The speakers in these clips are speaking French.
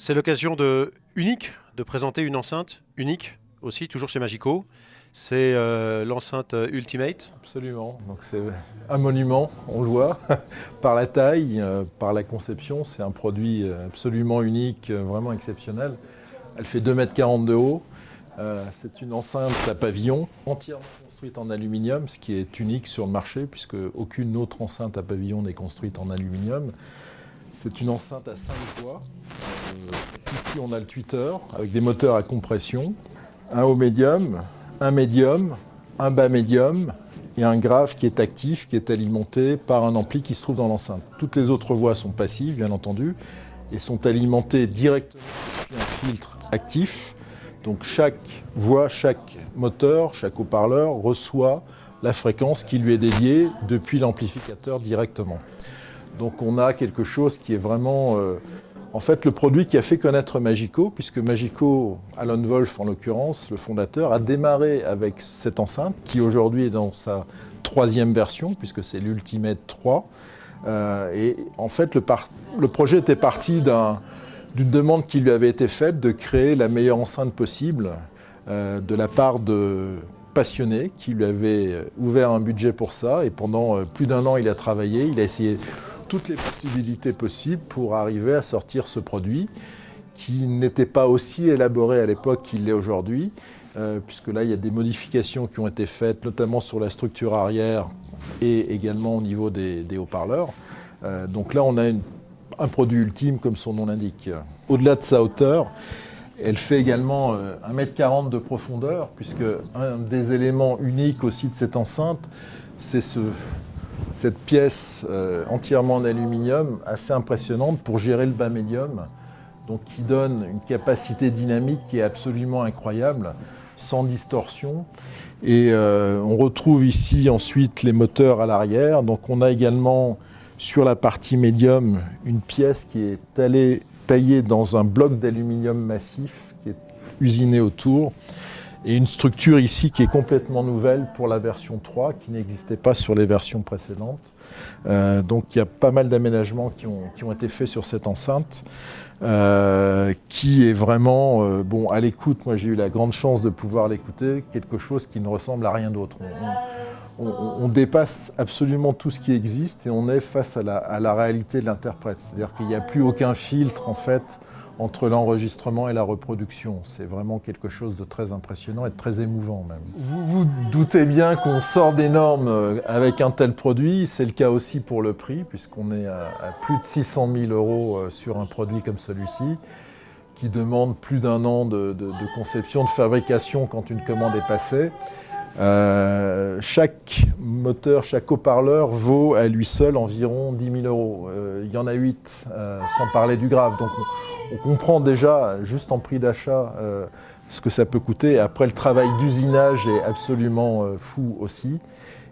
C'est l'occasion unique de présenter une enceinte unique aussi, toujours chez Magico. C'est l'enceinte Ultimate. Absolument, donc c'est un monument, on le voit, par la taille, par la conception. C'est un produit absolument unique, vraiment exceptionnel. Elle fait 2,40 m de haut. C'est une enceinte à pavillon, entièrement construite en aluminium, ce qui est unique sur le marché, puisque aucune autre enceinte à pavillon n'est construite en aluminium. C'est une enceinte à 5 voies. Ici, on a le tweeter avec des moteurs à compression, un haut médium, un médium, un bas médium et un grave qui est actif, qui est alimenté par un ampli qui se trouve dans l'enceinte. Toutes les autres voies sont passives, bien entendu, et sont alimentées directement depuis un filtre actif. Donc chaque voie, chaque moteur, chaque haut-parleur reçoit la fréquence qui lui est dédiée depuis l'amplificateur directement. Donc on a quelque chose qui est vraiment en fait le produit qui a fait connaître Magico, puisque Magico, Alan Wolf en l'occurrence, le fondateur, a démarré avec cette enceinte qui aujourd'hui est dans sa 3e version, puisque c'est l'Ultimate 3. Et en fait le projet était parti d'une demande qui lui avait été faite de créer la meilleure enceinte possible de la part de passionnés qui lui avaient ouvert un budget pour ça. Et pendant plus d'1 an, il a travaillé, il a essayé toutes les possibilités possibles pour arriver à sortir ce produit qui n'était pas aussi élaboré à l'époque qu'il l'est aujourd'hui, puisque là, il y a des modifications qui ont été faites, notamment sur la structure arrière et également au niveau des haut-parleurs. Donc là, on a un produit ultime, comme son nom l'indique. Au-delà de sa hauteur, elle fait également 1,40 m de profondeur, puisque un des éléments uniques aussi de cette enceinte, c'est cette pièce entièrement en aluminium, assez impressionnante pour gérer le bas médium, donc qui donne une capacité dynamique qui est absolument incroyable, sans distorsion. Et on retrouve ici ensuite les moteurs à l'arrière. Donc on a également sur la partie médium une pièce qui est taillée dans un bloc d'aluminium massif qui est usiné autour. Et une structure ici qui est complètement nouvelle pour la version 3, qui n'existait pas sur les versions précédentes. Donc il y a pas mal d'aménagements qui ont été faits sur cette enceinte, qui est vraiment, à l'écoute, moi j'ai eu la grande chance de pouvoir l'écouter, quelque chose qui ne ressemble à rien d'autre. On dépasse absolument tout ce qui existe et on est face à la réalité de l'interprète. C'est-à-dire qu'il n'y a plus aucun filtre en fait entre l'enregistrement et la reproduction. C'est vraiment quelque chose de très impressionnant et de très émouvant même. Vous vous doutez bien qu'on sort des normes avec un tel produit. C'est le cas aussi pour le prix, puisqu'on est à plus de 600 000 € sur un produit comme celui-ci, qui demande plus d'1 an de conception, de fabrication quand une commande est passée. Chaque moteur, chaque haut-parleur vaut à lui seul environ 10 000 €. Il y en a 8, sans parler du grave. Donc on comprend déjà, juste en prix d'achat, ce que ça peut coûter. Après, le travail d'usinage est absolument fou aussi.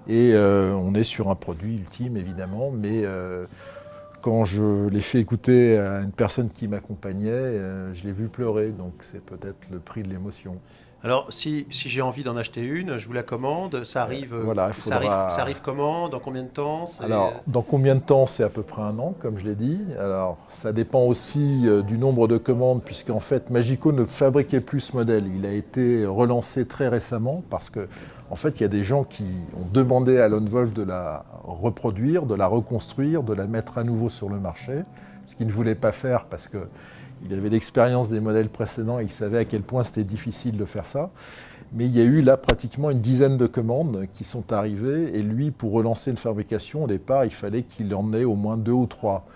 Et on est sur un produit ultime, évidemment. Mais quand je l'ai fait écouter à une personne qui m'accompagnait, je l'ai vu pleurer. Donc c'est peut-être le prix de l'émotion. Alors, si j'ai envie d'en acheter une, je vous la commande. Ça arrive, voilà, ça arrive comment? Dans combien de temps? Alors, dans combien de temps? C'est à peu près 1 an, comme je l'ai dit. Alors, ça dépend aussi du nombre de commandes, puisqu'en fait, Magico ne fabriquait plus ce modèle. Il a été relancé très récemment, parce que, en fait, il y a des gens qui ont demandé à Alan Wolf de la reproduire, de la reconstruire, de la mettre à nouveau sur le marché, ce qu'il ne voulait pas faire, parce que il avait l'expérience des modèles précédents et il savait à quel point c'était difficile de faire ça. Mais il y a eu là pratiquement une dizaine de commandes qui sont arrivées. Et lui, pour relancer une fabrication, au départ, il fallait qu'il en ait au moins 2 ou 3.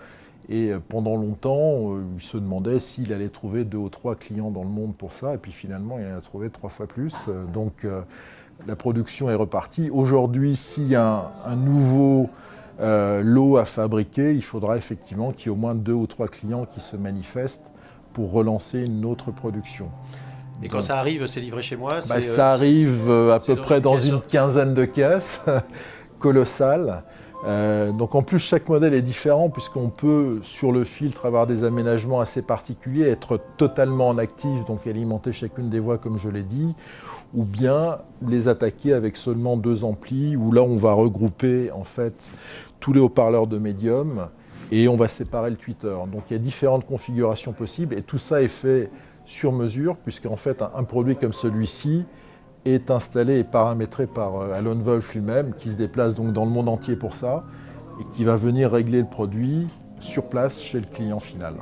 Et pendant longtemps, il se demandait s'il allait trouver 2 ou 3 clients dans le monde pour ça. Et puis finalement, il en a trouvé 3 fois plus. Donc la production est repartie. Aujourd'hui, s'il y a un nouveau lot à fabriquer, il faudra effectivement qu'il y ait au moins 2 ou 3 clients qui se manifestent pour relancer une autre production. Et quand ça arrive, c'est livré chez moi? Ça arrive à peu près dans une quinzaine de caisses, colossales. Donc en plus, chaque modèle est différent, puisqu'on peut, sur le filtre, avoir des aménagements assez particuliers, être totalement en actif, donc alimenter chacune des voies, comme je l'ai dit, ou bien les attaquer avec seulement 2 amplis, où là, on va regrouper en fait tous les haut-parleurs de médium et on va séparer le tweeter. Donc il y a différentes configurations possibles et tout ça est fait sur mesure puisqu'en fait un produit comme celui-ci est installé et paramétré par Alon Wolf lui-même qui se déplace donc dans le monde entier pour ça et qui va venir régler le produit sur place chez le client final.